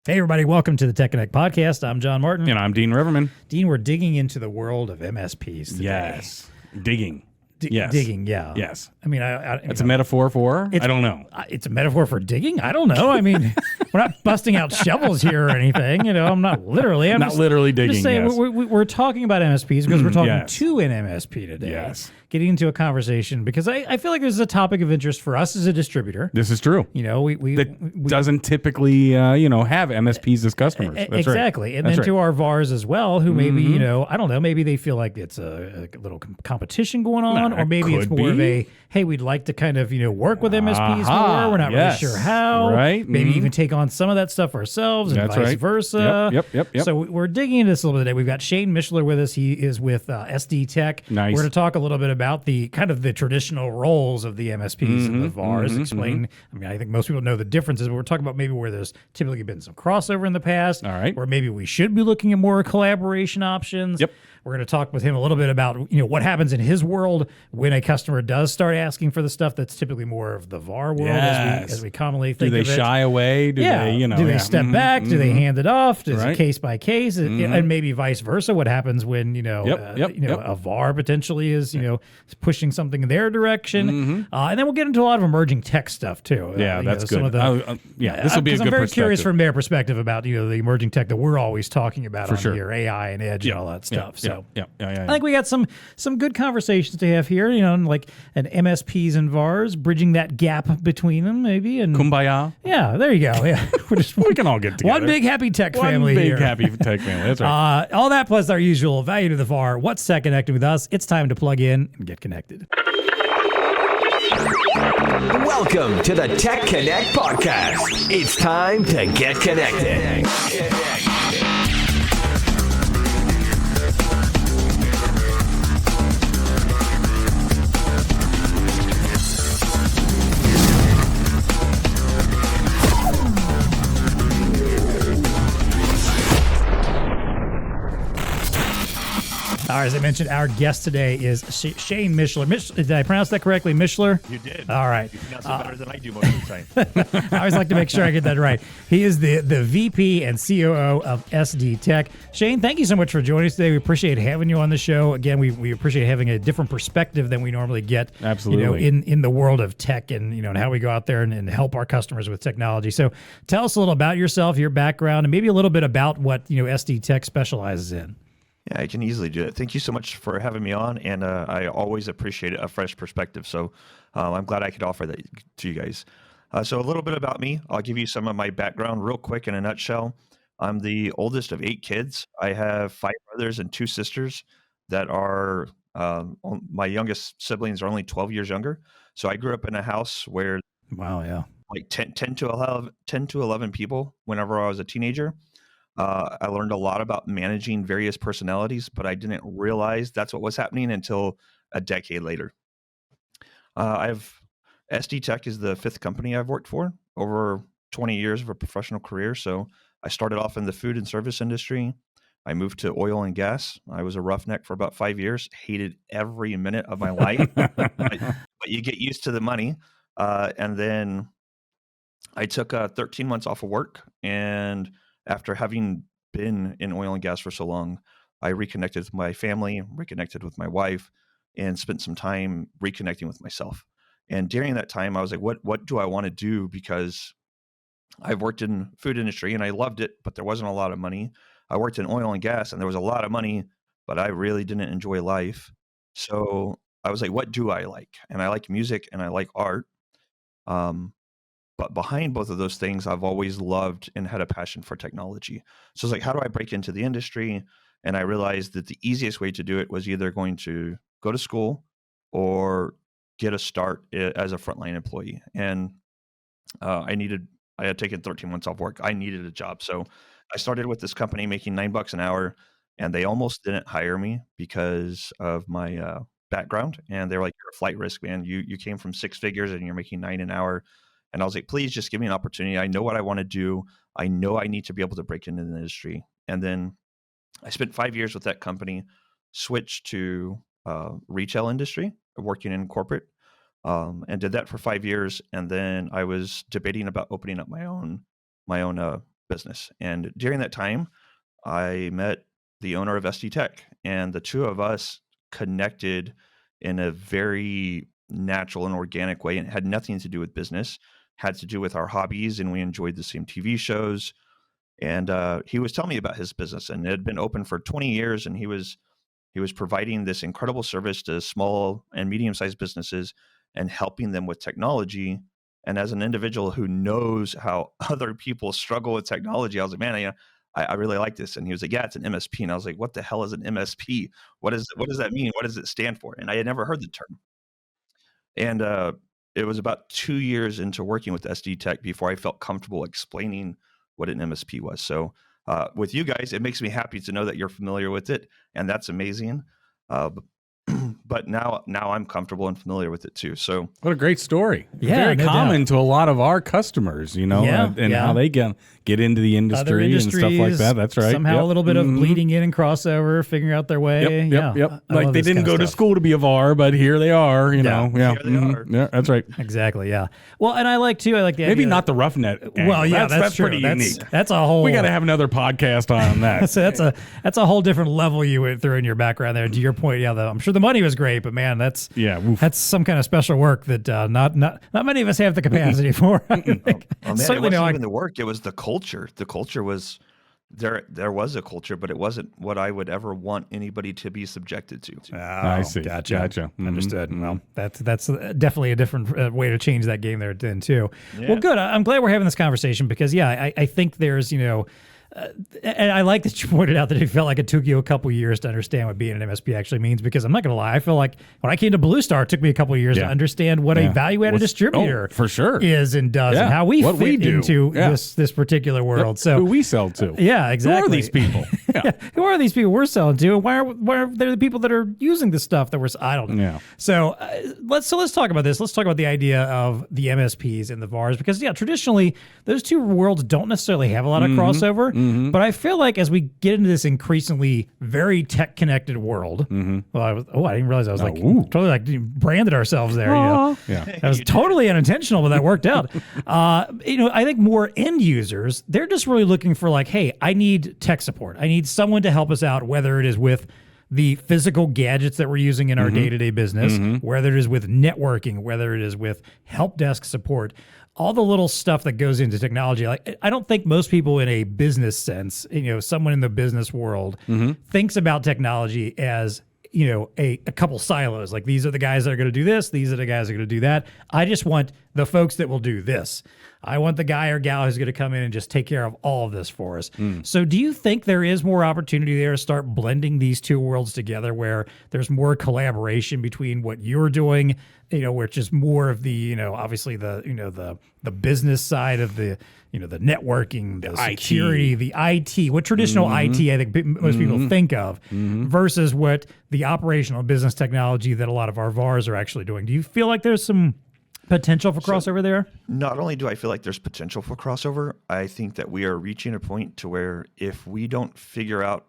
Hey, everybody. Welcome to the TEConnect podcast. I'm John Martin. And I'm Dean Riverman. Dean, we're digging into the world of MSPs today. Yes. Digging. Yes. Digging, yeah. Yes. I mean, it's a metaphor for? I don't know. It's a metaphor for digging? I don't know. I mean, we're not busting out shovels here or anything. You know, I'm not literally. I'm not literally digging, just saying yes. we're talking about MSPs because we're talking Yes. to an MSP today. Yes. Getting into a conversation because I feel like this is a topic of interest for us as a distributor. This is true. You know, we doesn't typically, have MSPs as customers. That's exactly. Right. And That's then to our VARs as well, who maybe, I don't know, maybe they feel like it's a little competition going on, or maybe it's more of a, hey, we'd like to kind of, work with MSPs more. We're not really sure how. Right. Maybe even take on some of that stuff ourselves and vice versa. Yep. So we're digging into this a little bit today. We've got Shane Mishler with us. He is with SD Tech. Nice. We're going to talk a little bit about the kind of the traditional roles of the MSPs and the VARs. Explain. I mean, I think most people know the differences, but we're talking about maybe where there's typically been some crossover in the past. All right. Where maybe we should be looking at more collaboration options. Yep. We're going to talk with him a little bit about what happens in his world when a customer does start asking for the stuff that's typally more of the VAR world, as we commonly think of it. Do they shy away? Do they, Do they step back? Do they hand it off? Is it case by case? And maybe vice versa. What happens when a VAR potentially is pushing something in their direction? And then we'll get into a lot of emerging tech stuff too. That's good. Some of the, this will be a good I'm very perspective. curious from their perspective about the emerging tech that we're always talking about For on sure. here, AI and edge and all that stuff. So Yeah. I think we got some good conversations to have here, and like an MSPs and VARs, bridging that gap between them, maybe. And Kumbaya. yeah, there you go. Yeah, We can all get together. one big happy tech family One big here. happy tech family. That's right. All that plus our usual value to the VAR. What's TEConnecting with us? It's time to plug in and get connected. Welcome to the TEConnect podcast. It's time to get connected. All right, as I mentioned, our guest today is Shane Mishler. Did I pronounce that correctly? Mishler? You did. All right. You pronounce it better than I do most of the time. I always like to make sure I get that right. He is the VP and COO of SD Tech. Shane, thank you so much for joining us today. We appreciate having you on the show. Again, we appreciate having a different perspective than we normally get. Absolutely. In the world of tech and and how we go out there and help our customers with technology. So tell us a little about yourself, your background, and maybe a little bit about what SD Tech specializes in. Yeah, I can easily do it. Thank you so much for having me on, and I always appreciate a fresh perspective. So I'm glad I could offer that to you guys. So a little bit about me. I'll give you some of my background real quick in a nutshell. I'm the oldest of 8 kids. I have 5 brothers and 2 sisters that are, my youngest siblings are only 12 years younger. So I grew up in a house where Wow, yeah. like 10 to 11 people whenever I was a teenager. I learned a lot about managing various personalities, but I didn't realize that's what was happening until a decade later. SD Tech is the 5th company I've worked for, over 20 years of a professional career. So I started off in the food and service industry. I moved to oil and gas. I was a roughneck for about 5 years, hated every minute of my life, but you get used to the money. And then I took 13 months off of work, and after having been in oil and gas for so long, I reconnected with my family, reconnected with my wife, and spent some time reconnecting with myself. And during that time, I was like, what do I want to do? Because I've worked in food industry and I loved it, but there wasn't a lot of money. I worked in oil and gas and there was a lot of money, but I really didn't enjoy life. So I was like, what do I like? And I like music and I like art. But behind both of those things, I've always loved and had a passion for technology. So it's like, how do I break into the industry? And I realized that the easiest way to do it was either going to go to school or get a start as a frontline employee. And I had taken 13 months off work. I needed a job. So I started with this company making $9 an hour, and they almost didn't hire me because of my background. And they were like, you're a flight risk, man. You came from 6 figures and you're making $9 an hour. And I was like, please just give me an opportunity. I know what I want to do. I know I need to be able to break into the industry. And then I spent 5 years with that company, switched to retail industry, working in corporate, and did that for 5 years. And then I was debating about opening up my own business. And during that time, I met the owner of SD Tech, and the two of us connected in a very natural and organic way, and it had nothing to do with business, had to do with our hobbies, and we enjoyed the same TV shows. And he was telling me about his business, and it had been open for 20 years, and he was providing this incredible service to small and medium-sized businesses and helping them with technology. And as an individual who knows how other people struggle with technology, I was like, man, I really like this. And he was like, yeah, it's an MSP. And I was like, what the hell is an MSP? What does that mean? What does it stand for? And I had never heard the term. And it was about 2 years into working with SD Tech before I felt comfortable explaining what an MSP was. So with you guys, it makes me happy to know that you're familiar with it, and that's amazing. But now I'm comfortable and familiar with it too. So what a great story. Yeah, very no common doubt. to a lot of our customers, and how they get into the industry and stuff like that. That's right. Somehow a little bit of bleeding in and crossover, figuring out their way. Yep. Like they didn't go to school to be a VAR, but here they are, you know. Yeah. Here they are. Yeah, that's right. Exactly. Yeah. Well, and I like the Maybe idea not the roughneck angle. Well, yeah, that's true. pretty unique. That's a whole. We got to have another podcast on that. So that's a whole different level you went through in your background there. To your point, I'm sure the money was great, but man, that's some kind of special work that not many of us have the capacity for. Man, Certainly it wasn't not. even the work; it was the culture. The culture was there. There was a culture, but it wasn't what I would ever want anybody to be subjected to. I see. Gotcha. Mm-hmm. Understood. Well, that's definitely a different way to change that game there then too. Yeah. Well, good. I'm glad we're having this conversation because I think there's and I like that you pointed out that it felt like it took you a couple years to understand what being an MSP actually means, because I'm not going to lie, I feel like when I came to BlueStar, it took me a couple of years to understand what a value-added distributor for sure is and does and how we fit into this particular world. So who we sell to. Yeah, exactly. Who are these people? Who are these people we're selling to, and why are they the people that are using the stuff that I don't know. Yeah. So let's talk about this. Let's talk about the idea of the MSPs and the VARs, because traditionally those two worlds don't necessarily have a lot of crossover. But I feel like as we get into this increasingly very tech-connected world, well, I didn't realize I was totally branded ourselves there. That was totally unintentional, but that worked out. I think more end users, they're just really looking for hey, I need tech support. I need someone to help us out, whether it is with the physical gadgets that we're using in our day-to-day business, whether it is with networking, whether it is with help desk support, all the little stuff that goes into technology. I don't think most people in a business sense, someone in the business world thinks about technology as, a couple silos. Like, these are the guys that are going to do this. These are the guys that are going to do that. I just want the folks that will do this. I want the guy or gal who's going to come in and just take care of all of this for us. So do you think there is more opportunity there to start blending these two worlds together, where there's more collaboration between what you're doing, which is more of the, obviously the business side of the, the networking, the security, the IT, what traditional IT I think most people think of, versus what the operational business technology that a lot of our VARs are actually doing? Do you feel like there's some potential for crossover there? Not only do I feel like there's potential for crossover, I think that we are reaching a point to where if we don't figure out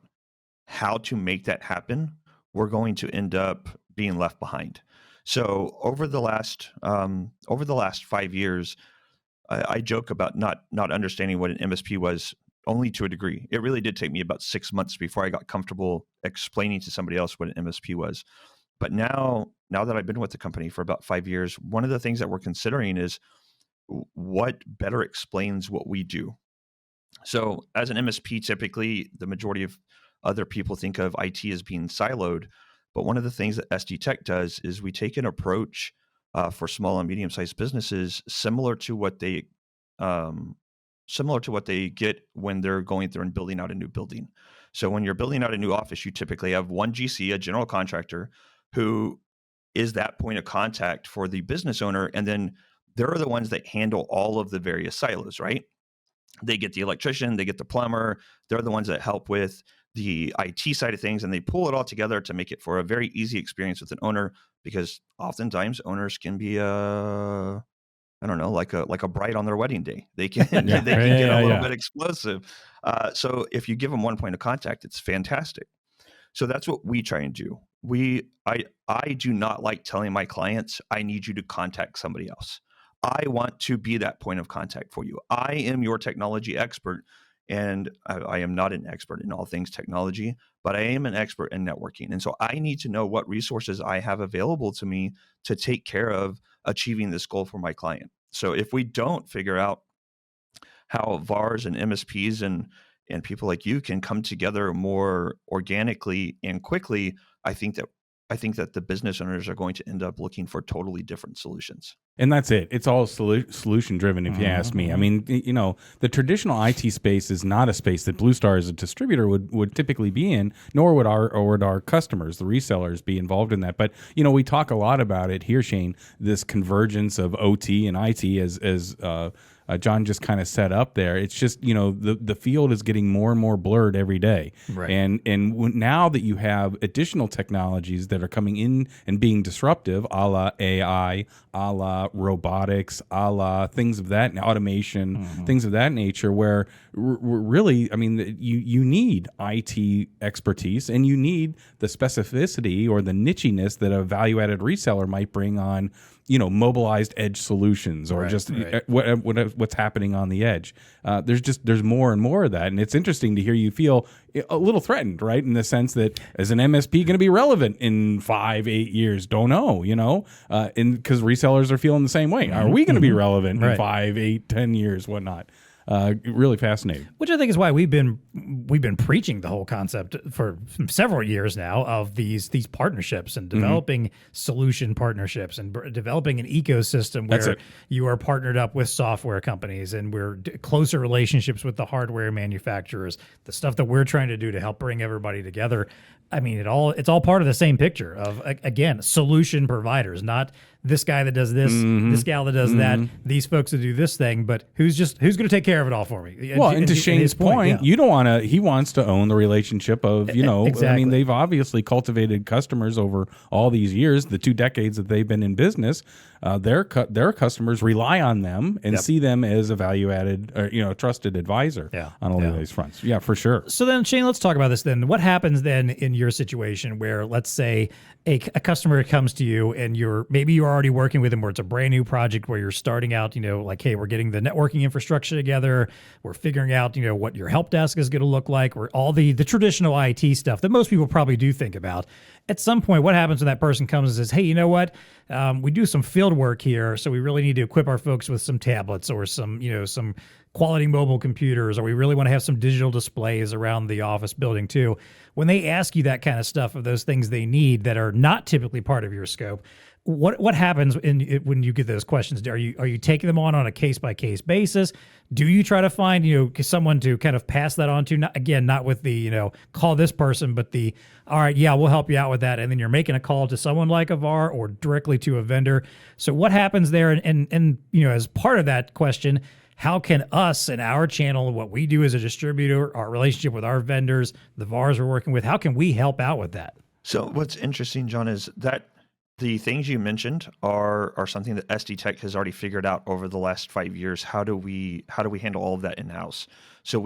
how to make that happen, we're going to end up being left behind. So over the last 5 years, I joke about not understanding what an MSP was, only to a degree. It really did take me about 6 months before I got comfortable explaining to somebody else what an MSP was. But now that I've been with the company for about 5 years, one of the things that we're considering is what better explains what we do. So as an MSP, typically the majority of other people think of IT as being siloed. But one of the things that SD Tech does is we take an approach for small and medium-sized businesses similar to what they get when they're going through and building out a new building. So when you're building out a new office, you typically have one GC, a general contractor, who is that point of contact for the business owner. And then they're the ones that handle all of the various silos, right? They get the electrician, they get the plumber. They're the ones that help with the IT side of things, and they pull it all together to make it for a very easy experience with an owner, because oftentimes owners can be like a bride on their wedding day. They can get a little bit explosive. So if you give them one point of contact, it's fantastic. So that's what we try and do. I do not like telling my clients, I need you to contact somebody else. I want to be that point of contact for you. I am your technology expert, And I am not an expert in all things technology, but I am an expert in networking. And so I need to know what resources I have available to me to take care of achieving this goal for my client. So if we don't figure out how VARs and MSPs and people like you can come together more organically and quickly, I think that the business owners are going to end up looking for totally different solutions. And that's it. It's all solution driven, if you ask me. I mean, the traditional IT space is not a space that BlueStar as a distributor would typically be in, nor would our customers, the resellers, be involved in that. But we talk a lot about it here, Shane. This convergence of OT and IT, as John just kind of set up there. It's just the field is getting more and more blurred every day. Right. And now that you have additional technologies that are coming in and being disruptive, a la AI, a la robotics, a la things of that, automation, things of that nature, where really, I mean, you need IT expertise and you need the specificity or the nichiness that a value-added reseller might bring on, mobilized edge solutions or what's happening on the edge. There's more and more of that. And it's interesting to hear you feel a little threatened, right? In the sense that as an MSP going to be relevant in 5-8 years? Don't know, because resellers are feeling the same way. Are we going to be relevant in 5, 8, 10 years, whatnot? Really fascinating. Which I think is why we've been preaching the whole concept for several years now of these partnerships and developing solution partnerships and developing an ecosystem where you are partnered up with software companies and we're closer relationships with the hardware manufacturers. The stuff that we're trying to do to help bring everybody together. I mean, it's all part of the same picture of, again, solution providers, not this guy that does this, this gal that does that, these folks that do this thing, but who's going to take care of it all for me? Well, and to Shane's point, you don't want to, he wants to own the relationship of, exactly. I mean, they've obviously cultivated customers over all these years, the 2 decades that they've been in business. Their customers rely on them and see them as a value-added, trusted advisor on all of these fronts. Yeah, for sure. So then, Shane, let's talk about this then. What happens then in your situation where, let's say, a customer comes to you and you're already working with them, where it's a brand new project where you're starting out, like, hey, we're getting the networking infrastructure together. We're figuring out, what your help desk is going to look like, or all the traditional IT stuff that most people probably do think about. At some point, what happens when that person comes and says, hey, you know what? We do some field work here, so we really need to equip our folks with some tablets or some quality mobile computers, or we really want to have some digital displays around the office building too. When they ask you that kind of stuff, of those things they need that are not typically part of your scope, what happens when you get those questions? Are you taking them on a case-by-case basis? Do you try to find someone to kind of pass that on to? Not with the call this person, but the all right, yeah, we'll help you out with that, and then you're making a call to someone like a VAR or directly to a vendor. So what happens there? And as part of that question, how can us and our channel, what we do as a distributor, our relationship with our vendors, the VARs we're working with, how can we help out with that? So what's interesting, John, is that the things you mentioned are something that SD Tech has already figured out over the last 5 years. How do we handle all of that in-house? So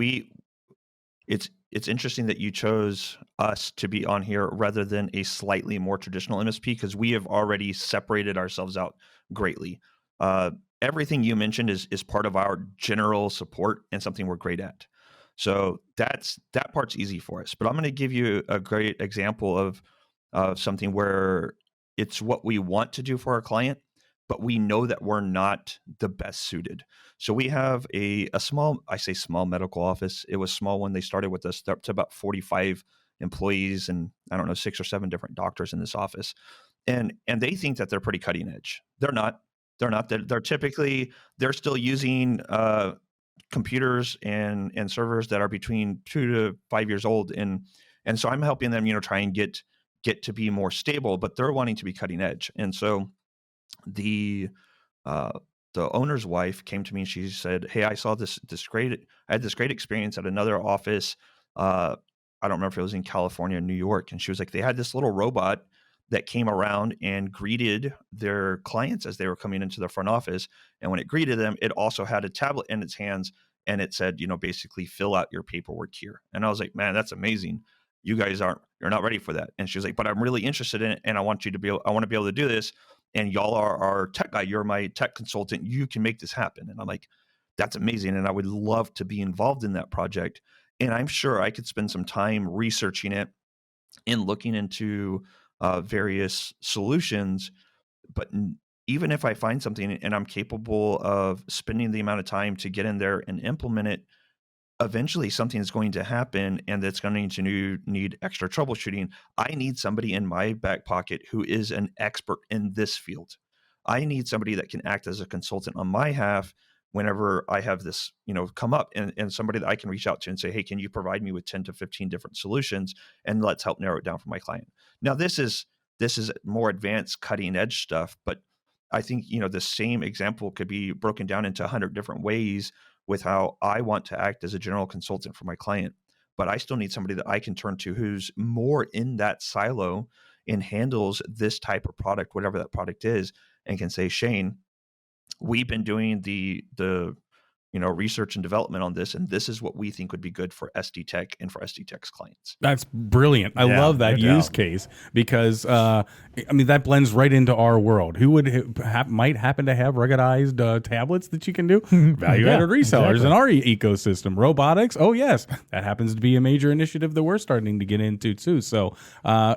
it's interesting that you chose us to be on here rather than a slightly more traditional MSP, because we have already separated ourselves out greatly. Everything you mentioned is part of our general support and something we're great at. So that part's easy for us. But I'm going to give you a great example of something where it's what we want to do for our client, but we know that we're not the best suited. So we have a small, I say small, medical office. It was small when they started with us, up to about 45 employees and 6 or 7 different doctors in this office. And they think that they're pretty cutting edge. They're not. They're still using computers and servers that are between 2 to 5 years old. And so I'm helping them, try and get to be more stable, but they're wanting to be cutting edge. And so the owner's wife came to me and she said, hey, I saw I had this great experience at another office. I don't remember if it was in California or New York. And she was like, they had this little robot that came around and greeted their clients as they were coming into the front office. And when it greeted them, it also had a tablet in its hands and it said, basically fill out your paperwork here. And I was like, man, that's amazing. You guys you're not ready for that. And she was like, but I'm really interested in it. And I want to be able to do this. And y'all are our tech guy. You're my tech consultant. You can make this happen. And I'm like, that's amazing. And I would love to be involved in that project. And I'm sure I could spend some time researching it and looking into various solutions. But even if I find something and I'm capable of spending the amount of time to get in there and implement it, eventually something is going to happen and that's going to need extra troubleshooting. I need somebody in my back pocket who is an expert in this field. I need somebody that can act as a consultant on my half whenever I have this, come up, and somebody that I can reach out to and say, hey, can you provide me with 10 to 15 different solutions, and let's help narrow it down for my client. Now, this is more advanced cutting edge stuff, but I think, the same example could be broken down into 100 different ways with how I want to act as a general consultant for my client. But I still need somebody that I can turn to who's more in that silo and handles this type of product, whatever that product is, and can say, Shane, we've been doing the research and development on this, and this is what we think would be good for SD Tech and for SD Tech's clients. That's brilliant. I love that use case because, that blends right into our world. Who would might happen to have ruggedized tablets that you can do? Value-added resellers in our ecosystem. Robotics, oh yes, that happens to be a major initiative that we're starting to get into too. So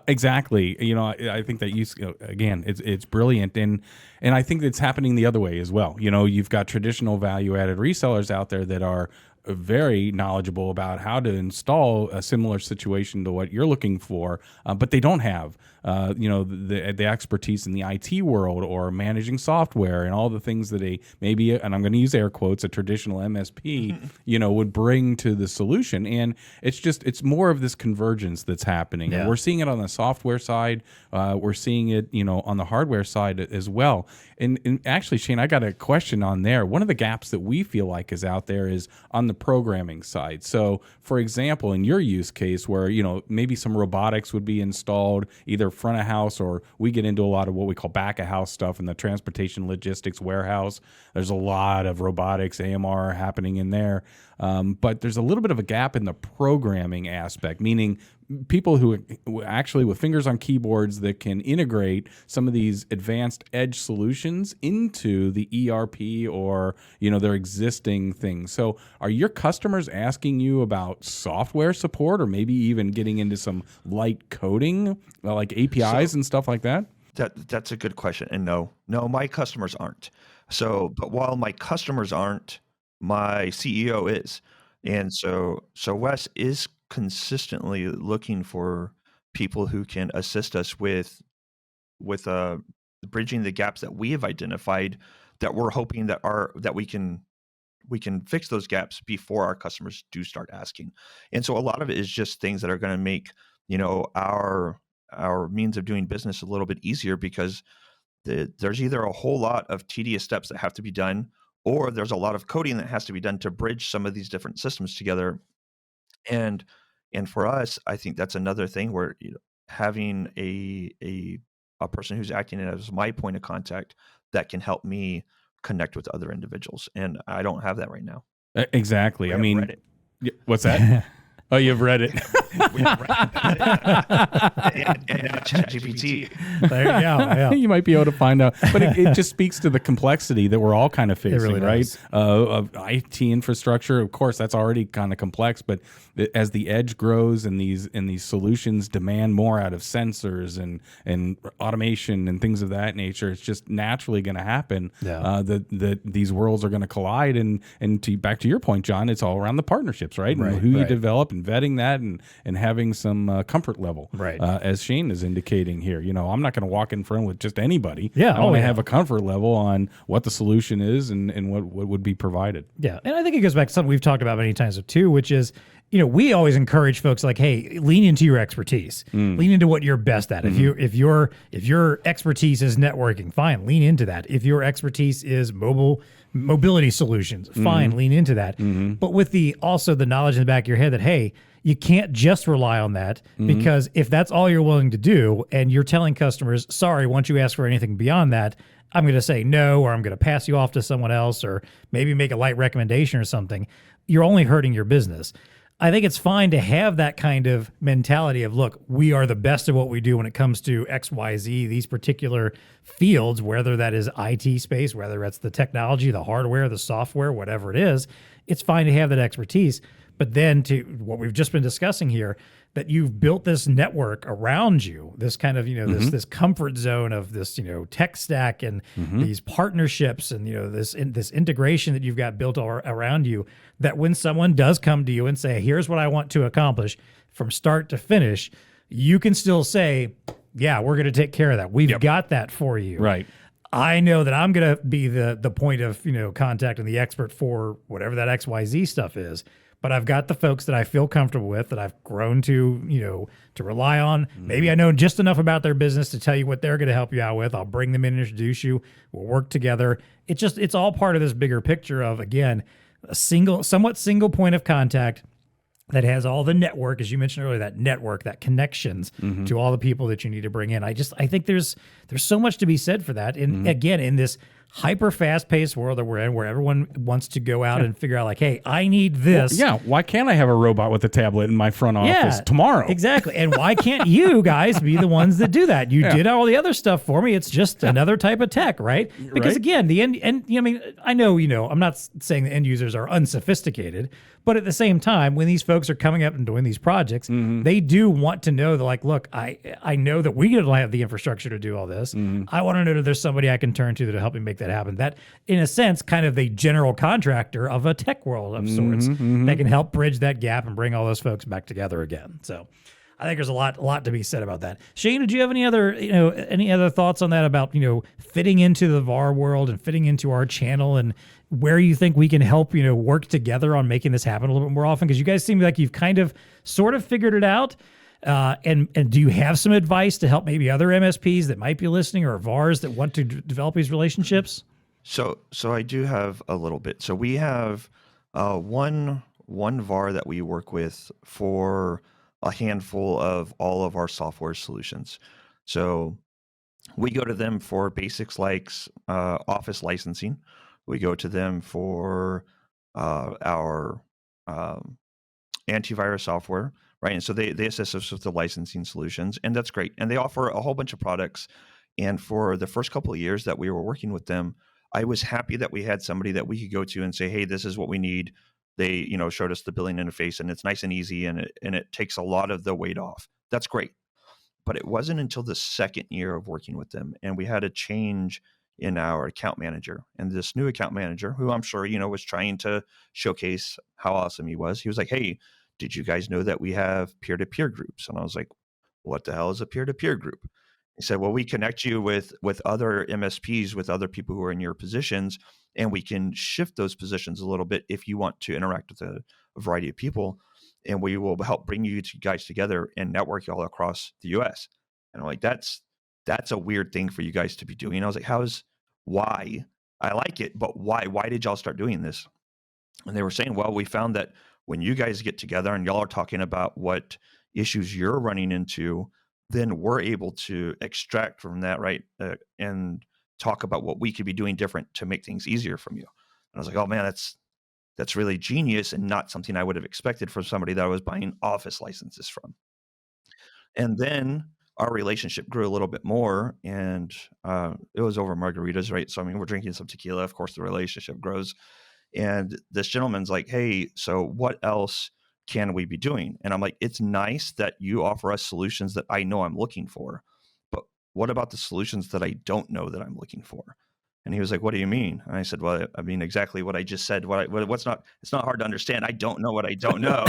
exactly, I think that again, it's brilliant, and I think it's happening the other way as well. You've got traditional value-added resellers out there that are very knowledgeable about how to install a similar situation to what you're looking for, but they don't have the expertise in the IT world or managing software and all the things that and I'm going to use air quotes, a traditional MSP would bring to the solution. And it's more of this convergence that's happening. And we're seeing it on the software side, we're seeing it on the hardware side as well. And actually, Shane, I got a question on there. One of the gaps that we feel like is out there is on the programming side. So, for example, in your use case where, maybe some robotics would be installed either front of house, or we get into a lot of what we call back of house stuff in the transportation logistics warehouse. There's a lot of robotics, AMR happening in there. But there's a little bit of a gap in the programming aspect, meaning people who actually with fingers on keyboards that can integrate some of these advanced edge solutions into the ERP or, their existing things. So are your customers asking you about software support, or maybe even getting into some light coding, like APIs and stuff like that? That's a good question. And no, my customers aren't. So, but while my customers aren't, my CEO is. And so Wes is consistently looking for people who can assist us with bridging the gaps that we have identified, that we're hoping that we can fix those gaps before our customers do start asking. And so a lot of it is just things that are going to make our means of doing business a little bit easier, because there's either a whole lot of tedious steps that have to be done, or there's a lot of coding that has to be done to bridge some of these different systems together. And for us, I think that's another thing where having a person who's acting as my point of contact that can help me connect with other individuals, and I don't have that right now. Exactly. I mean, what's that? Oh, you've read it. We have read it. and ChatGPT. There you go. Yeah. You might be able to find out, but it just speaks to the complexity that we're all kind of facing, really right? Of IT infrastructure. Of course, that's already kind of complex, but as the edge grows and these solutions demand more out of sensors and automation and things of that nature, it's just naturally going to happen. Yeah. That these worlds are going to collide, and back to your point, John, it's all around the partnerships, right? And who you develop, and vetting that, and having some comfort level, right? As Shane is indicating here, I'm not going to walk in front with just anybody. Yeah, I want to have a comfort level on what the solution is and what would be provided. Yeah, and I think it goes back to something we've talked about many times too, which is, we always encourage folks like, hey, lean into your expertise, lean into what you're best at. Mm-hmm. If your expertise is networking, fine, lean into that. If your expertise is mobility solutions, fine, lean into that. Mm-hmm. But with also the knowledge in the back of your head that, hey, you can't just rely on that, because if that's all you're willing to do, and you're telling customers, sorry, once you ask for anything beyond that, I'm going to say no, or I'm going to pass you off to someone else, or maybe make a light recommendation or something, you're only hurting your business. I think it's fine to have that kind of mentality of, look, we are the best at what we do when it comes to X, Y, Z, these particular fields, whether that is IT space, whether it's the technology, the hardware, the software, whatever it is. It's fine to have that expertise. But then to what we've just been discussing here, that you've built this network around you, this kind of, this comfort zone of this, tech stack and these partnerships and, this integration that you've got built around you, that when someone does come to you and say, here's what I want to accomplish from start to finish, you can still say, yeah, we're going to take care of that. We've got that for you. Right. I know that I'm going to be the point of, contact and the expert for whatever that XYZ stuff is. But I've got the folks that I feel comfortable with, that I've grown to, to rely on. Maybe I know just enough about their business to tell you what they're going to help you out with. I'll bring them in and introduce you. We'll work together. It's all part of this bigger picture of, again, a somewhat single point of contact that has all the network, as you mentioned earlier, that network, that connections to all the people that you need to bring in. I think there's so much to be said for that. And again, in this hyper fast-paced world that we're in, where everyone wants to go out and figure out, like, hey, I need this. Well, why can't I have a robot with a tablet in my front office tomorrow? Exactly. And why can't you guys be the ones that do that? You did all the other stuff for me. It's just another type of tech, right? Because again, the end, and I know, I'm not saying the end users are unsophisticated, but at the same time, when these folks are coming up and doing these projects, they do want to know that, like, look, I know that we don't have the infrastructure to do all this. I want to know that there's somebody I can turn to to help me make that happen. That, in a sense, kind of the general contractor of a tech world of sorts that can help bridge that gap and bring all those folks back together again. So I think there's a lot to be said about that. Shane, did you have any other thoughts on that about, fitting into the VAR world and fitting into our channel, and where you think we can help, work together on making this happen a little bit more often? Because you guys seem like you've kind of sort of figured it out. And do you have some advice to help maybe other MSPs that might be listening, or VARs that want to develop these relationships? So I do have a little bit. So we have one VAR that we work with for a handful of all of our software solutions. So we go to them for basics like Office licensing. We go to them for our antivirus software, right? And so they assist us with the licensing solutions, and that's great. And they offer a whole bunch of products. And for the first couple of years that we were working with them, I was happy that we had somebody that we could go to and say, hey, this is what we need. They, showed us the billing interface, and it's nice and easy, and it takes a lot of the weight off. That's great. But it wasn't until the second year of working with them, and we had a change in our account manager. And this new account manager, who I'm sure, was trying to showcase how awesome he was like, hey, did you guys know that we have peer-to-peer groups? And I was like, what the hell is a peer-to-peer group? He said, well, we connect you with other MSPs, with other people who are in your positions, and we can shift those positions a little bit if you want to interact with a variety of people, and we will help bring you guys together and network you all across the US. And I'm like, that's a weird thing for you guys to be doing. I was like, why? I like it, but why? Why did y'all start doing this? And they were saying, well, we found that when you guys get together and y'all are talking about what issues you're running into, then we're able to extract from that, right? And talk about what we could be doing different to make things easier from you. And I was like, oh man, that's really genius, and not something I would have expected from somebody that I was buying Office licenses from. And then our relationship grew a little bit more, and it was over margaritas, right? So, we're drinking some tequila. Of course, the relationship grows. And this gentleman's like, hey, so what else can we be doing? And I'm like, it's nice that you offer us solutions that I know I'm looking for, but what about the solutions that I don't know that I'm looking for? And he was like, what do you mean? And I said, well, I mean exactly what I just said. It's not hard to understand. I don't know what I don't know.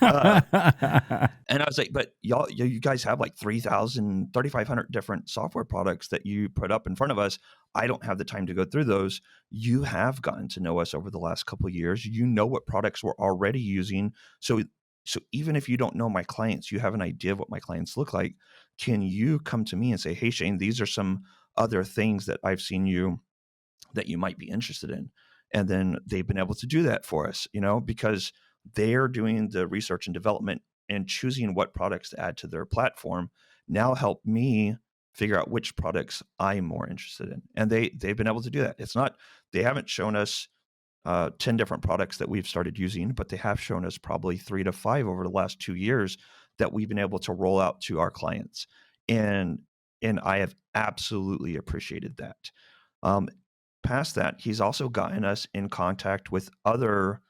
And I was like, but you guys have like 3,500 different software products that you put up in front of us. I don't have the time to go through those. You have gotten to know us over the last couple of years. You know what products we're already using. So even if you don't know my clients, you have an idea of what my clients look like. Can you come to me and say, hey, Shane, these are some other things that I've seen that you might be interested in? And then they've been able to do that for us, because they're doing the research and development and choosing what products to add to their platform. Now help me figure out which products I'm more interested in. And they've been able to do that. It's not, they haven't shown us 10 different products that we've started using, but they have shown us probably 3 to 5 over the last 2 years that we've been able to roll out to our clients. And I have absolutely appreciated that. Past that, he's also gotten us in contact with other,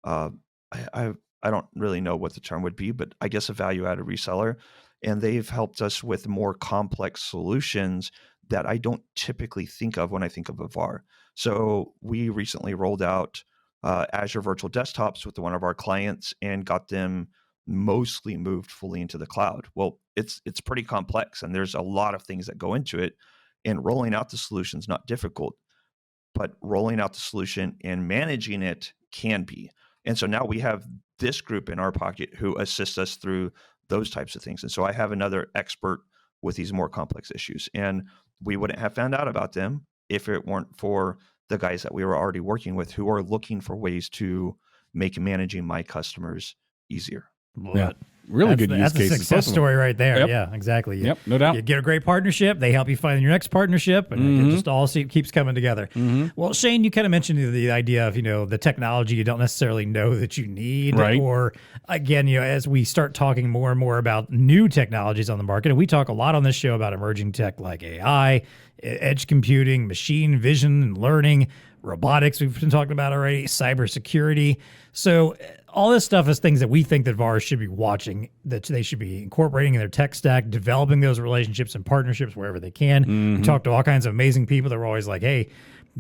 I don't really know what the term would be, but I guess a value-added reseller. And they've helped us with more complex solutions that I don't typically think of when I think of a VAR. So we recently rolled out Azure Virtual Desktops with one of our clients and got them mostly moved fully into the cloud. Well, it's pretty complex, and there's a lot of things that go into it. And rolling out the solution is not difficult, but rolling out the solution and managing it can be. And so now we have this group in our pocket who assists us through those types of things. And so I have another expert with these more complex issues. And we wouldn't have found out about them if it weren't for the guys that we were already working with who are looking for ways to make managing my customers easier. Yeah. Really good use cases. That's a success story right there. Yep. Yeah, exactly. Yep, no doubt. You get a great partnership. They help you find your next partnership, and it just all keeps coming together. Well, Shane, you kind of mentioned the idea of, the technology you don't necessarily know that you need. Right. Or, again, as we start talking more and more about new technologies on the market, and we talk a lot on this show about emerging tech like AI, edge computing, machine vision and learning, robotics we've been talking about already, cybersecurity. So all this stuff is things that we think that VARs should be watching, that they should be incorporating in their tech stack, developing those relationships and partnerships wherever they can. We talk to all kinds of amazing people that were always like, hey,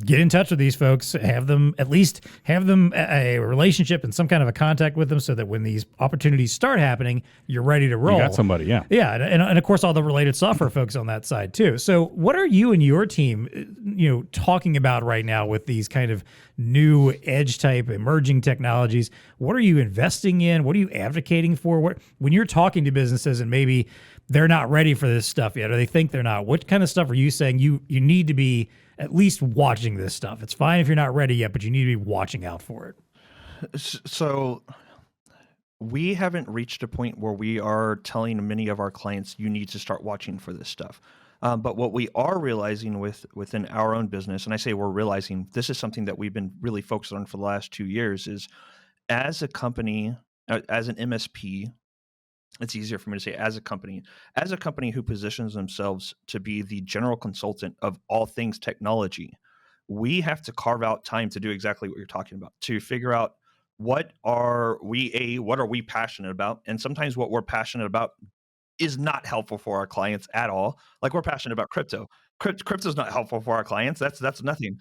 get in touch with these folks, have them a relationship and some kind of a contact with them so that when these opportunities start happening, you're ready to roll. You got somebody, yeah. Yeah, and of course, all the related software folks on that side too. So what are you and your team, talking about right now with these kind of new edge type emerging technologies? What are you investing in? What are you advocating for? When you're talking to businesses and maybe they're not ready for this stuff yet, or they think they're not, what kind of stuff are you saying you need to be at least watching this stuff? It's fine if you're not ready yet, but you need to be watching out for it. So we haven't reached a point where we are telling many of our clients, you need to start watching for this stuff. But what we are realizing within our own business, and I say we're realizing, this is something that we've been really focused on for the last 2 years, is as a company, as an MSP, it's easier for me to say as a company who positions themselves to be the general consultant of all things technology, we have to carve out time to do exactly what you're talking about, to figure out what are we passionate about. And sometimes what we're passionate about is not helpful for our clients at all. Like, we're passionate about crypto. Crypto is not helpful for our clients. That's nothing.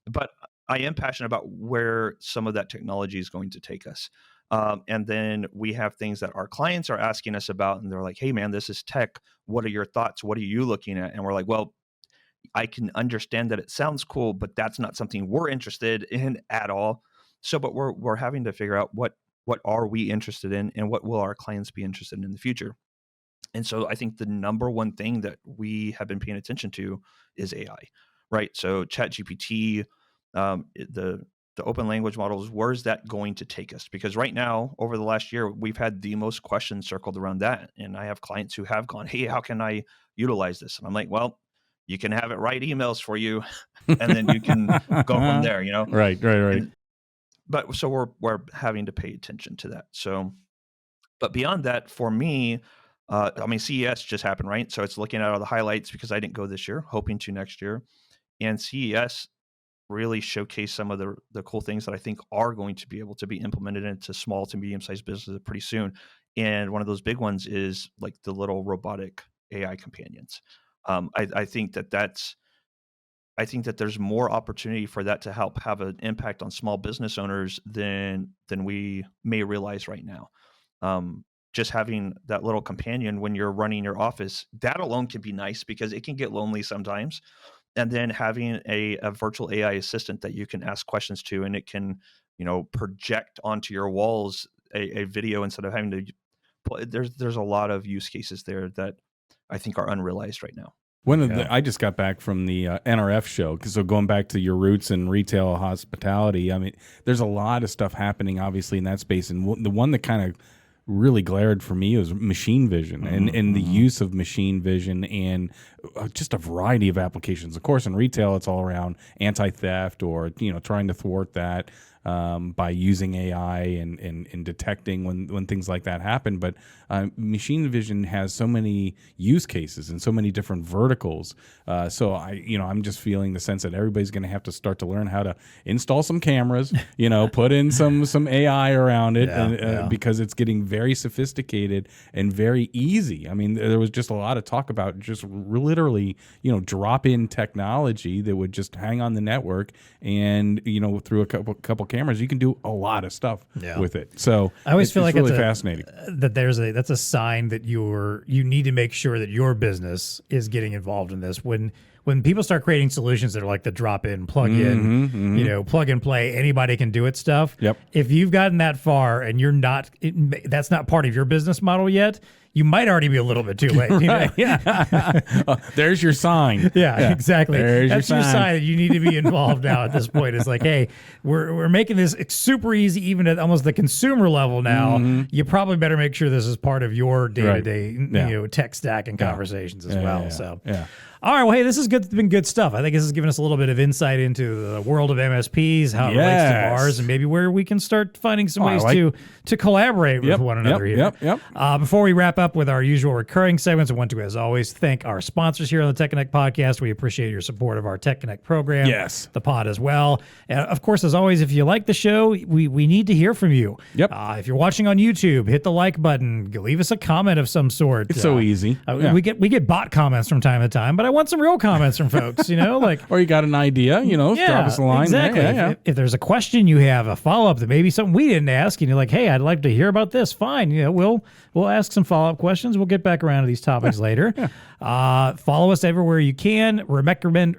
But I am passionate about where some of that technology is going to take us. And then we have things that our clients are asking us about, and they're like, hey man, this is tech. What are your thoughts? What are you looking at? And we're like, well, I can understand that it sounds cool, but that's not something we're interested in at all. So, but we're having to figure out what are we interested in, and what will our clients be interested in the future. And so I think the number one thing that we have been paying attention to is AI, right? So ChatGPT, the open language models, where's that going to take us? Because right now, over the last year, we've had the most questions circled around that. And I have clients who have gone, hey, how can I utilize this? And I'm like, well, you can have it write emails for you, and then you can go from there, Right. But so we're having to pay attention to that. So, but beyond that, for me, CES just happened, right? So it's looking at all the highlights, because I didn't go this year, hoping to next year. And CES really showcase some of the cool things that I think are going to be able to be implemented into small to medium-sized businesses pretty soon. And one of those big ones is like the little robotic AI companions. I think that there's more opportunity for that to help have an impact on small business owners than we may realize right now. Just having that little companion when you're running your office, that alone can be nice, because it can get lonely sometimes. And then having a virtual AI assistant that you can ask questions to, and it can, project onto your walls a video instead of having to play. There's a lot of use cases there that I think are unrealized right now. I just got back from the NRF show. So going back to your roots in retail hospitality, I mean, there's a lot of stuff happening obviously in that space. And the one that kind of really glared for me was machine vision and the use of machine vision and just a variety of applications. Of course, in retail, it's all around anti-theft or, trying to thwart that. by using AI and detecting when things like that happen. But machine vision has so many use cases and so many different verticals. So I'm just feeling the sense that everybody's going to have to start to learn how to install some cameras, put in some AI around it, because it's getting very sophisticated and very easy. I mean, there was just a lot of talk about just literally, drop-in technology that would just hang on the network, and through a couple cameras, you can do a lot of stuff with it. So I always feel like really it's fascinating. That's a sign that you need to make sure that your business is getting involved in this. When people start creating solutions that are like the drop-in, plug-in, plug and play, anybody can do it stuff. Yep. If you've gotten that far and that's not part of your business model yet, you might already be a little bit too late. Right, yeah. There's your sign. Yeah, exactly. That's your sign that you need to be involved now at this point. It's like, hey, we're making this super easy, even at almost the consumer level now. You probably better make sure this is part of your day-to-day tech stack and conversations as well. So. All right, well, hey, this is good. It's been good stuff. I think this has given us a little bit of insight into the world of MSPs, how it relates to VARs, and maybe where we can start finding some ways to collaborate with one another here. Before we wrap up with our usual recurring segments, I want to, as always, thank our sponsors here on the TEConnect podcast. We appreciate your support of our TEConnect program, the pod as well. And of course, as always, if you like the show, we need to hear from you. If you're watching on YouTube, hit the like button, leave us a comment of some sort. It's so easy. We get bot comments from time to time, but I want some real comments from folks, or you got an idea, drop us a line. Exactly. If there's a question you have, a follow-up that maybe something we didn't ask, and you're like, hey, I'd like to hear about this, fine. We'll ask some follow-up questions. We'll get back around to these topics later. Follow us everywhere you can. Recommend.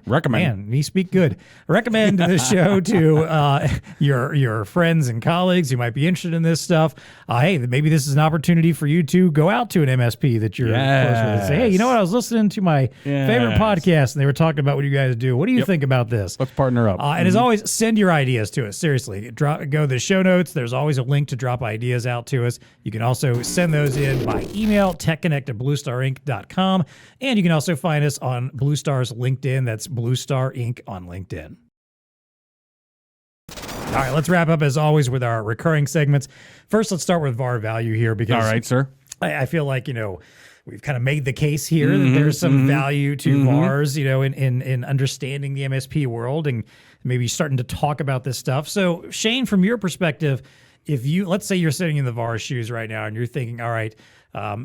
Man, me speak good. Recommend the show to your friends and colleagues who might be interested in this stuff. Hey, maybe this is an opportunity for you to go out to an MSP that you're close with and say, hey, you know what? I was listening to my favorite podcast, and they were talking about what you guys do. What do you think about this? Let's partner up. And as always, send your ideas to us. Seriously, go to the show notes. There's always a link to drop ideas out to us. You can also send those in by email, TEConnect@BlueStarInc.com. And you can also find us on BlueStar's LinkedIn. That's BlueStar Inc. on LinkedIn. All right, let's wrap up as always with our recurring segments. First, let's start with VAR value here because all right, sir. I feel like, we've kind of made the case here that there's some value to VARs, in understanding the MSP world and maybe starting to talk about this stuff. So, Shane, from your perspective, let's say you're sitting in the VAR shoes right now and you're thinking, all right,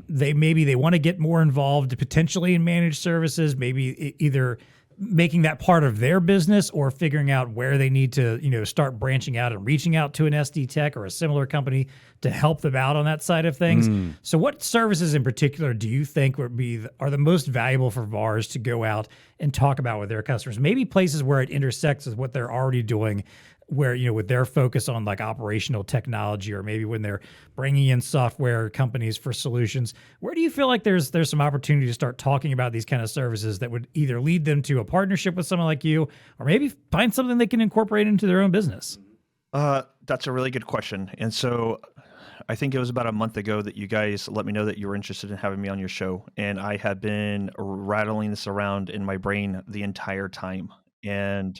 they want to get more involved potentially in managed services, maybe either making that part of their business or figuring out where they need to, start branching out and reaching out to an SD Tech or a similar company to help them out on that side of things. So what services in particular do you think are the most valuable for VARs to go out and talk about with their customers? Maybe places where it intersects with what they're already doing, where, with their focus on like operational technology, or maybe when they're bringing in software companies for solutions. Where do you feel like there's some opportunity to start talking about these kind of services that would either lead them to a partnership with someone like you, or maybe find something they can incorporate into their own business? That's a really good question. And so I think it was about a month ago that you guys let me know that you were interested in having me on your show. And I had been rattling this around in my brain the entire time. And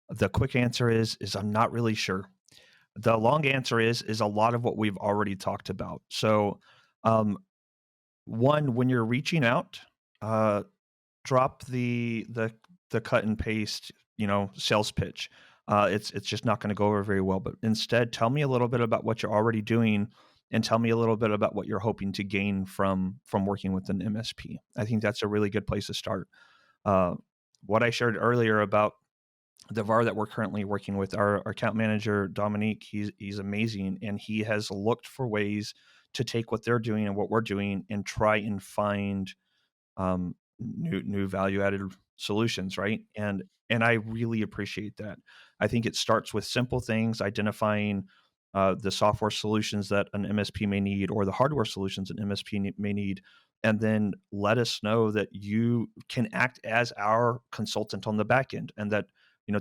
the quick answer is I'm not really sure. The long answer is a lot of what we've already talked about. So, one, when you're reaching out, drop the cut and paste, sales pitch. It's just not going to go over very well. But instead, tell me a little bit about what you're already doing, and tell me a little bit about what you're hoping to gain from working with an MSP. I think that's a really good place to start. What I shared earlier about the VAR that we're currently working with, our account manager, Dominique, he's amazing. And he has looked for ways to take what they're doing and what we're doing and try and find new value-added solutions, right? And I really appreciate that. I think it starts with simple things, identifying the software solutions that an MSP may need or the hardware solutions an MSP may need, and then let us know that you can act as our consultant on the back end, and that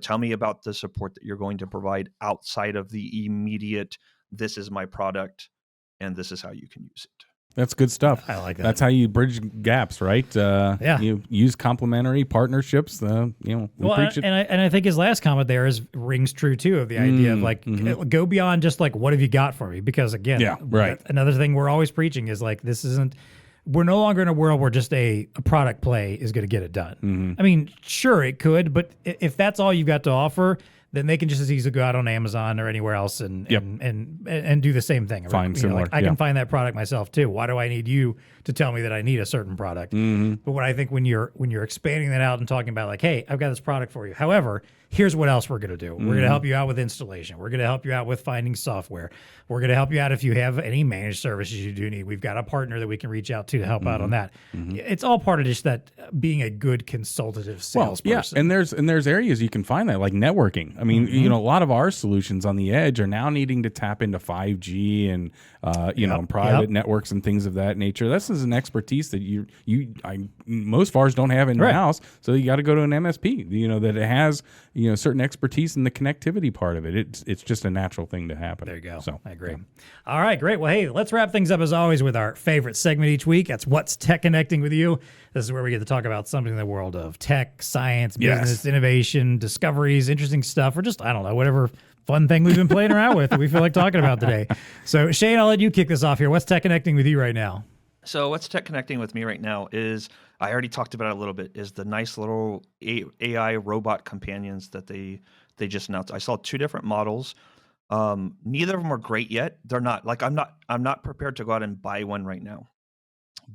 tell me about the support that you're going to provide outside of the immediate, this is my product and this is how you can use it. That's good stuff. I like that. That's how you bridge gaps, right? You use complementary partnerships. We preach it. And I think his last comment there rings true too, of the idea of like go beyond just like what have you got for me? Because again, another thing we're always preaching is like we're no longer in a world where just a product play is going to get it done. I mean, sure it could, but if that's all you've got to offer, then they can just as easily go out on Amazon or anywhere else and do the same thing. Find similar. I can find that product myself too. Why do I need you to tell me that I need a certain product? But what I think when you're expanding that out and talking about like, hey, I've got this product for you. However, here's what else we're going to do. We're going to help you out with installation. We're going to help you out with finding software. We're going to help you out if you have any managed services you do need. We've got a partner that we can reach out to help out on that. It's all part of just that being a good consultative salesperson. And there's areas you can find that, like networking. I mean, a lot of our solutions on the edge are now needing to tap into 5G and private networks and things of that nature. This is an expertise that most VARs don't have in house. So you got to go to an MSP, that it has certain expertise in the connectivity part of it. It's just a natural thing to happen. There you go. So I agree. All right, great. Well, hey, let's wrap things up as always with our favorite segment each week. That's What's TEConnecting with You. This is where we get to talk about something in the world of tech, science, business, innovation, discoveries, interesting stuff, or just, I don't know, whatever fun thing we've been playing around with that we feel like talking about today. So Shane, I'll let you kick this off here. What's TEConnecting with you right now? So what's TEConnecting with me right now is, I already talked about it a little bit, is the nice little AI robot companions that they just announced. I saw 2 different models. Neither of them are great yet. They're not like, I'm not prepared to go out and buy one right now.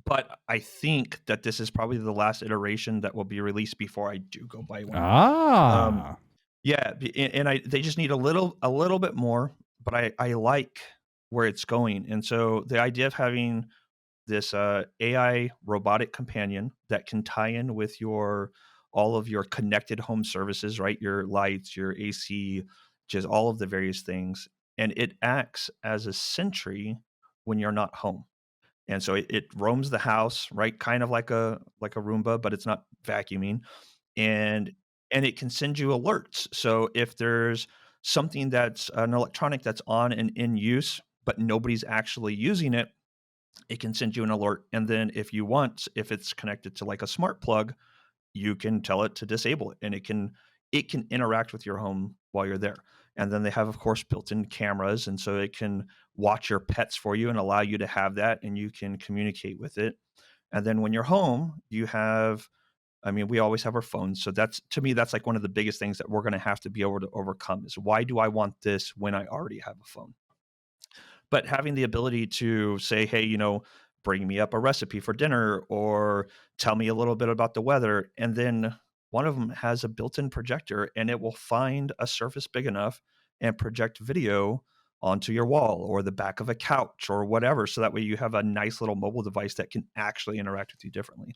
But I think that this is probably the last iteration that will be released before I do go buy one. They just need a little bit more, but I like where it's going. And so the idea of having this AI robotic companion that can tie in with all of your connected home services, right? Your lights, your AC, just all of the various things. And it acts as a sentry when you're not home. And so it roams the house, right? Kind of like a Roomba, but it's not vacuuming. And it can send you alerts. So if there's something that's an electronic that's on and in use, but nobody's actually using it, it can send you an alert. And then if it's connected to like a smart plug, you can tell it to disable it, and it can interact with your home while you're there. And then they have, of course, built-in cameras, and so it can watch your pets for you and allow you to have that, and you can communicate with it. And then when you're home, we always have our phones. So to me, that's like one of the biggest things that we're going to have to be able to overcome is, why do I want this when I already have a phone? But having the ability to say, hey, bring me up a recipe for dinner, or tell me a little bit about the weather. And then one of them has a built-in projector, and it will find a surface big enough and project video onto your wall or the back of a couch or whatever. So that way you have a nice little mobile device that can actually interact with you differently.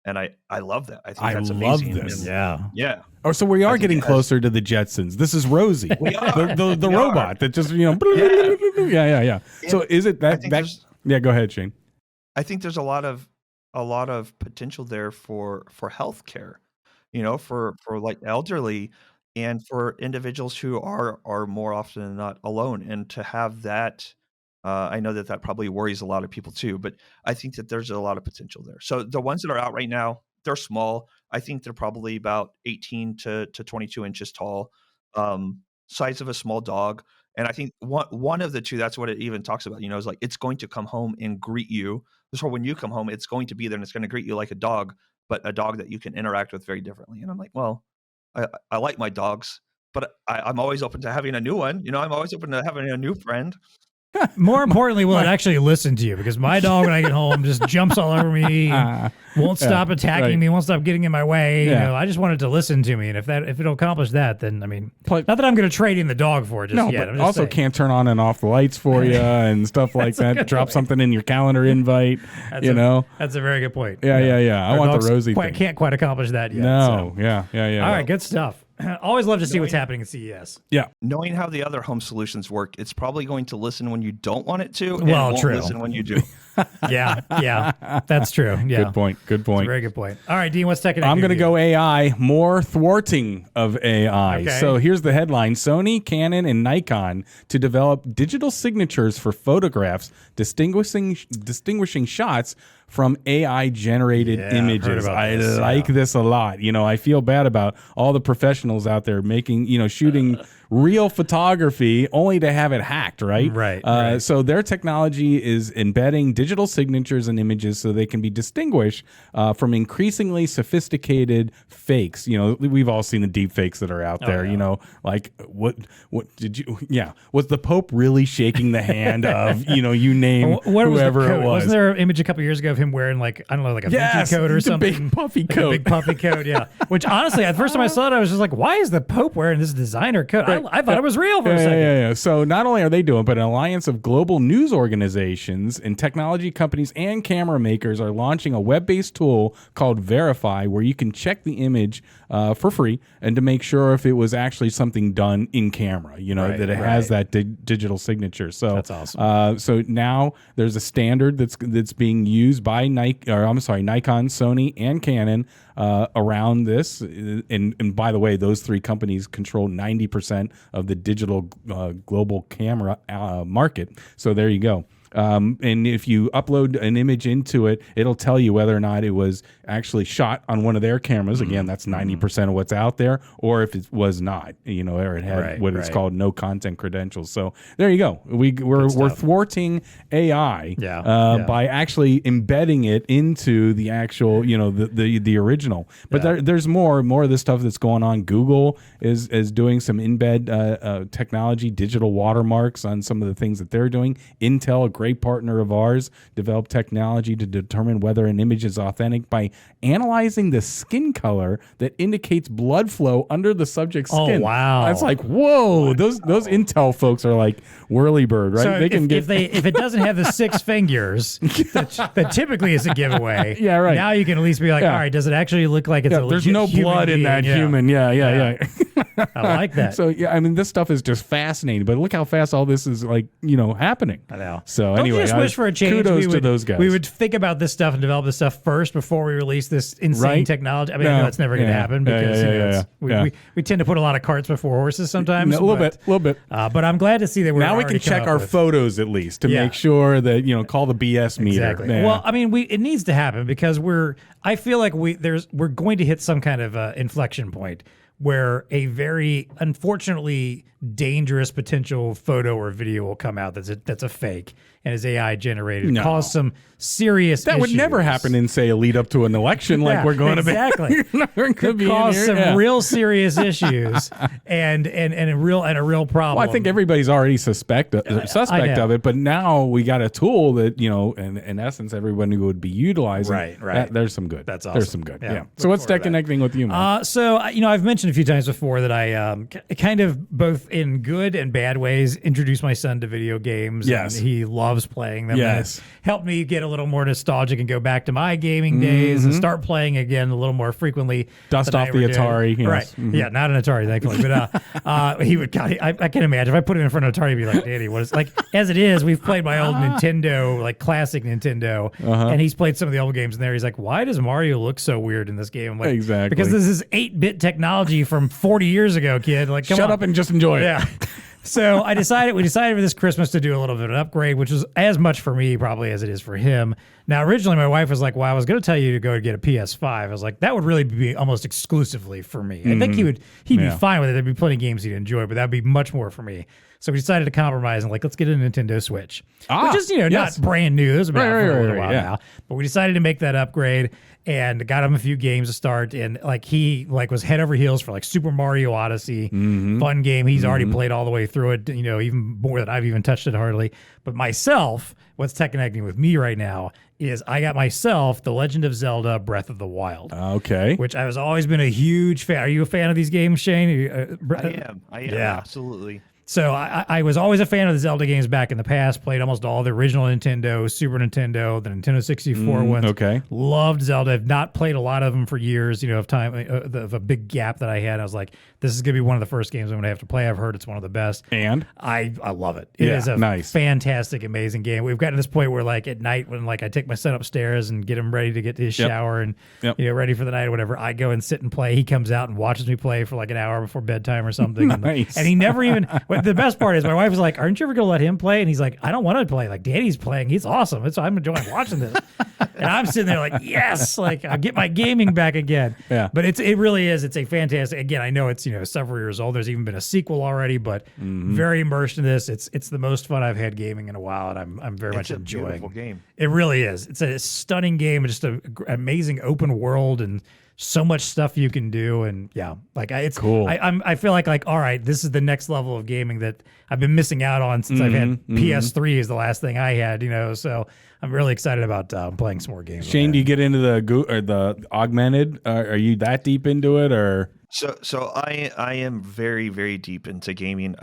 And I love that. I think that's amazing. I love this. Yeah. Oh, so we are getting closer to the Jetsons. This is Rosie, the robot that just, Yeah. So is it that? Yeah, go ahead, Shane. I think there's a lot of potential there for healthcare, for like elderly and for individuals who are more often than not alone. And to have that, I know that probably worries a lot of people too, but I think that there's a lot of potential there. So the ones that are out right now, they're small. I think they're probably about 18 to 22 inches tall, size of a small dog. And I think one of the 2, that's what it even talks about, is like, it's going to come home and greet you. So when you come home, it's going to be there and it's going to greet you like a dog, but a dog that you can interact with very differently. And I'm like, well, I like my dogs, but I'm always open to having a new one. I'm always open to having a new friend. More importantly, will it actually listen to you? Because my dog, when I get home, just jumps all over me, won't stop attacking me, won't stop getting in my way. I just want it to listen to me, and if it'll accomplish that, then not that I'm going to trade in the dog for it just yet. But also can't turn on and off the lights for you and stuff like that. Drop something in your calendar invite. That's a very good point. Yeah. I want the Rosie thing. Can't quite accomplish that yet. No. So. Yeah. All right, good stuff. Always love to see what's happening at CES. Yeah. Knowing how the other home solutions work, it's probably going to listen when you don't want it to, and well, won't true. listen when you do. Yeah, that's true. Yeah. Good point. Good point. Very good point. All right, Dean, what's TEConnecting? I'm going to go AI, more thwarting of AI. Okay. So here's the headline. Sony, Canon, and Nikon to develop digital signatures for photographs, distinguishing shots from AI-generated images. I like this a lot. I feel bad about all the professionals out there making, shooting real photography only to have it hacked, right? Right. So their technology is embedding digital signatures in images so they can be distinguished from increasingly sophisticated fakes. We've all seen the deep fakes that are out there. Like what did you? Yeah, was the Pope really shaking the hand of you name whoever it was? Wasn't there an image a couple years ago of him wearing like a vintage coat or something? Big puffy coat. A big puffy coat. Yeah. Which honestly, at first time I saw it, I was just like, why is the Pope wearing this designer coat? Right. I thought it was real for a second. Yeah. So not only are they doing, but an alliance of global news organizations and technology companies and camera makers are launching a web-based tool called Verify, where you can check the image for free and to make sure if it was actually something done in camera, that it has that digital signature. So that's awesome. So now there's a standard that's being used by Nikon, Sony, and Canon around this. And by the way, those three companies control 90% of the digital global camera market. So there you go. And if you upload an image into it, it'll tell you whether or not it was actually shot on one of their cameras. Again, that's 90% of what's out there, or if it was not, or it had what is called no content credentials. So there you go. We're thwarting AI by actually embedding it into the actual, the original. But there's more of this stuff that's going on. Google is doing some embed technology, digital watermarks on some of the things that they're doing. Intel, a great partner of ours, developed technology to determine whether an image is authentic by analyzing the skin color that indicates blood flow under the subjec's skin. Oh, wow. That's like, whoa. Those Intel folks are like whirlybird, right? So if it doesn't have the 6 fingers, that typically is a giveaway. Yeah, right. Now you can at least be like, all right, does it actually look like it's a legit there's no blood in that human. Yeah. I like that. So this stuff is just fascinating. But look how fast all this is happening. I know. So Don't anyway, you just wish for a change? Kudos to those guys. We would think about this stuff and develop this stuff first before we release this insane technology. I mean, I know it's never going to happen because we tend to put a lot of carts before horses sometimes. A little bit. But I'm glad to see that now we can check our photos at least to make sure that call the BS meter. Exactly. Yeah. Well, I mean, it needs to happen because I feel like we're going to hit some kind of inflection point where a very unfortunately dangerous potential photo or video will come out that's a fake and is AI generated, cause some serious that issues. Would never happen in, say, a lead up to an election like we're going to be. Exactly. Could cause some real serious issues and a real problem. Well, I think everybody's already suspect of it, but now we got a tool that, in essence, everybody would be utilizing. Right. There's some good. That's awesome. There's some good. Yeah. So what's TEConnecting with you, man? So, I've mentioned a few times before that I kind of both in good and bad ways introduced my son to video games. Yes. And he loves playing them. Yes. And it's helped me get a little more nostalgic and go back to my gaming days and start playing again a little more frequently. Dust off the Atari. Yes. Right. Mm-hmm. Yeah, not an Atari, thankfully. But he would, I can imagine if I put it in front of Atari, he'd be like, Daddy, what is, like, as it is, we've played my old Nintendo, like classic Nintendo, and he's played some of the old games in there. He's like, why does Mario look so weird in this game? I'm like, exactly. Because this is 8-bit technology from 40 years ago, kid. Like, shut up and just enjoy it. Yeah. So we decided for this Christmas to do a little bit of an upgrade, which was as much for me probably as it is for him. Now, originally my wife was like, well, I was going to tell you to go get a PS5. I was like, that would really be almost exclusively for me. I think he'd be fine with it. There'd be plenty of games he'd enjoy, but that'd be much more for me. So we decided to compromise and let's get a Nintendo Switch, which is, not brand new. This has been out for a little while now. But we decided to make that upgrade and got him a few games to start. And he was head over heels for Super Mario Odyssey, fun game. He's already played all the way through it, even more than I've even touched it hardly. But myself, what's TEConnecting with me right now is I got myself The Legend of Zelda Breath of the Wild. Okay. Which I've always been a huge fan. Are you a fan of these games, Shane? I am. Yeah, absolutely. So I was always a fan of the Zelda games back in the past. Played almost all the original Nintendo, Super Nintendo, the Nintendo 64 ones. Okay. Loved Zelda. I've not played a lot of them for years. Of time, of a big gap that I had. I was like, this is gonna be one of the first games I'm gonna have to play. I've heard it's one of the best, and I love it. It is a fantastic, amazing game. We've gotten to this point where like at night when like I take my son upstairs and get him ready to get to his shower and ready for the night or whatever, I go and sit and play. He comes out and watches me play for like an hour before bedtime or something. Nice. And he never even. The best part is my wife was like, "Aren't you ever gonna let him play?" And he's like, "I don't want to play. Like Daddy's playing. He's awesome. I'm enjoying watching this." And I'm sitting there like, "Yes, like I get my gaming back again." Yeah. But it really is. It's a fantastic. Again, I know it's several years old. There's even been a sequel already, but very immersed in this. It's the most fun I've had gaming in a while, and I'm very much enjoying. It's a beautiful game. It really is. It's a stunning game. Just an amazing open world and so much stuff you can do, and it's cool. I feel like all right, this is the next level of gaming that I've been missing out on since I've had PS3 is the last thing I had, so I'm really excited about playing some more games. Shane, do you get into the augmented? Are you that deep into it, or? So I am very, very deep into gaming.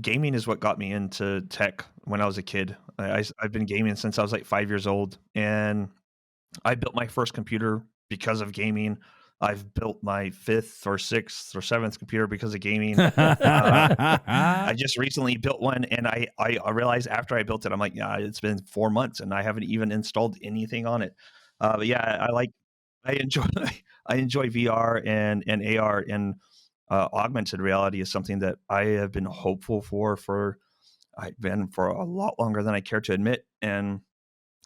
Gaming is what got me into tech when I was a kid. I've been gaming since I was like 5 years old, and I built my first computer because of gaming. I've built my 5th or 6th or 7th computer because of gaming. I just recently built one, and I realized after I built it, I'm like, yeah, it's been 4 months and I haven't even installed anything on it. But yeah, I enjoy VR and AR, and augmented reality is something that I have been hopeful for a lot longer than I care to admit. And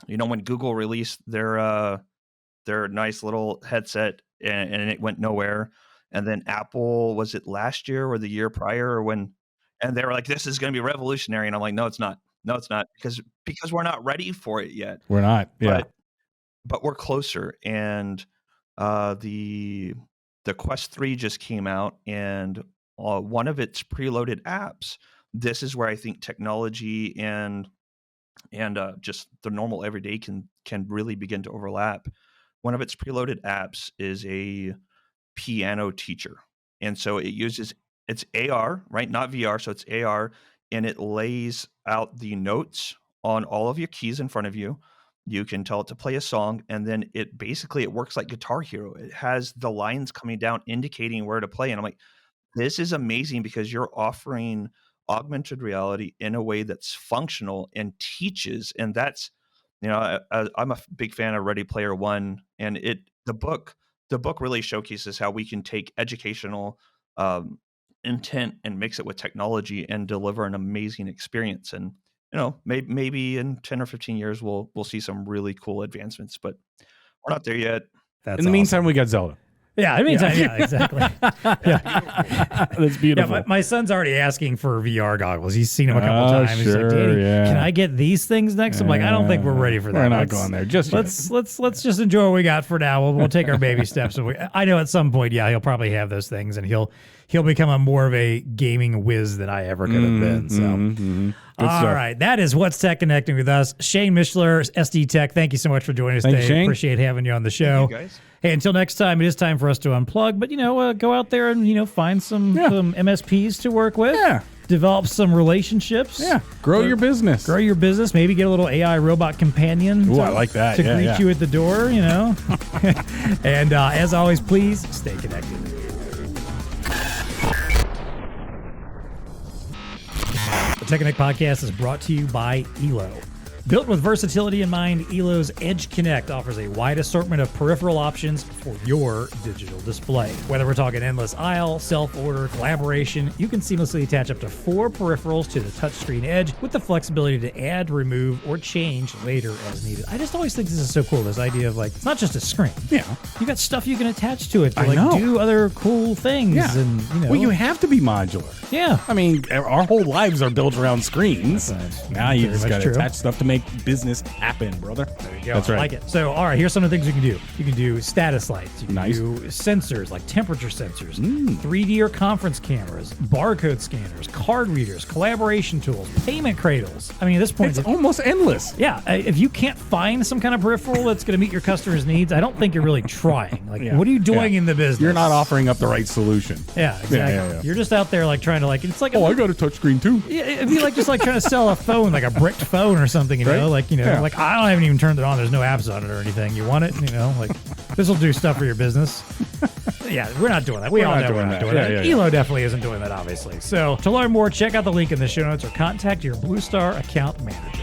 when Google released their nice little headset and it went nowhere, and then Apple, was it last year or the year prior, and they were like, this is going to be revolutionary, and I'm like, no, it's not, because we're not ready for it yet. We're not, but we're closer. And the Quest 3 just came out, and one of its preloaded apps, this is where I think technology and just the normal everyday can really begin to overlap. One of its preloaded apps is a piano teacher. And so it's AR, right? Not VR. So it's AR, and it lays out the notes on all of your keys in front of you. You can tell it to play a song, and then it works like Guitar Hero. It has the lines coming down indicating where to play. And I'm like, this is amazing, because you're offering augmented reality in a way that's functional and teaches. And that's, I'm a big fan of Ready Player One, and the book really showcases how we can take educational intent and mix it with technology and deliver an amazing experience. And maybe in 10 or 15 years we'll see some really cool advancements, but we're not there yet. In the meantime, we got Zelda. Yeah, exactly. That's beautiful. Yeah, my son's already asking for VR goggles. He's seen them a couple times. He's like, Daddy, can I get these things next? I'm like, I don't think we're ready for that. We're not going there. Let's just enjoy what we got for now. We'll take our baby steps. I know at some point, he'll probably have those things, and he'll become more of a gaming whiz than I ever could have been. So. All right, that is what's TEConnecting with us. Shane Mishler, SD Tech, thank you so much for joining us today. Shane. Appreciate having you on the show. Thank you, guys. Hey, until next time, it is time for us to unplug, but go out there and find some MSPs to work with. Yeah. Develop some relationships. Yeah. Grow your business. Maybe get a little AI robot companion. Ooh, I like that. To greet you at the door, And as always, please stay connected. The TEConnect podcast is brought to you by ELO. Built with versatility in mind, ELO's EdgeConnect offers a wide assortment of peripheral options for your digital display. Whether we're talking endless aisle, self-order, collaboration, you can seamlessly attach up to 4 peripherals to the touchscreen edge with the flexibility to add, remove, or change later as needed. I just always think this is so cool, this idea of it's not just a screen. Yeah. You got stuff you can attach to it to do other cool things. Yeah. And, Well, you have to be modular. Yeah. I mean, our whole lives are built around screens. Now you just got to attach stuff to make make business happen, brother. There you go. That's right. I like it. So, all right, here's some of the things you can do. You can do status lights. You can Nice. do sensors like temperature sensors, 3D or conference cameras, barcode scanners, card readers, collaboration tools, payment cradles. I mean, at this point, It's almost endless. yeah, if you can't find some kind of peripheral that's going to meet your customers' needs, I don't think you're really trying. Like, Yeah. what are you doing Yeah. in the business? You're not offering up the right solution. Yeah, exactly. yeah. You're just out there like trying to like it's like Oh, I got a touchscreen too. yeah, it'd be like just like trying to sell a phone, like a bricked phone or something, you know, Right? like Yeah. like I haven't even turned it on. There's no apps on it or anything. You want it, you know, like this will do stuff for your business. Yeah, we're not doing that. We all not know we're doing not that. doing that. Yeah, yeah, Elo definitely isn't doing that, obviously. So to learn more, check out the link in the show notes or contact your BlueStar account manager.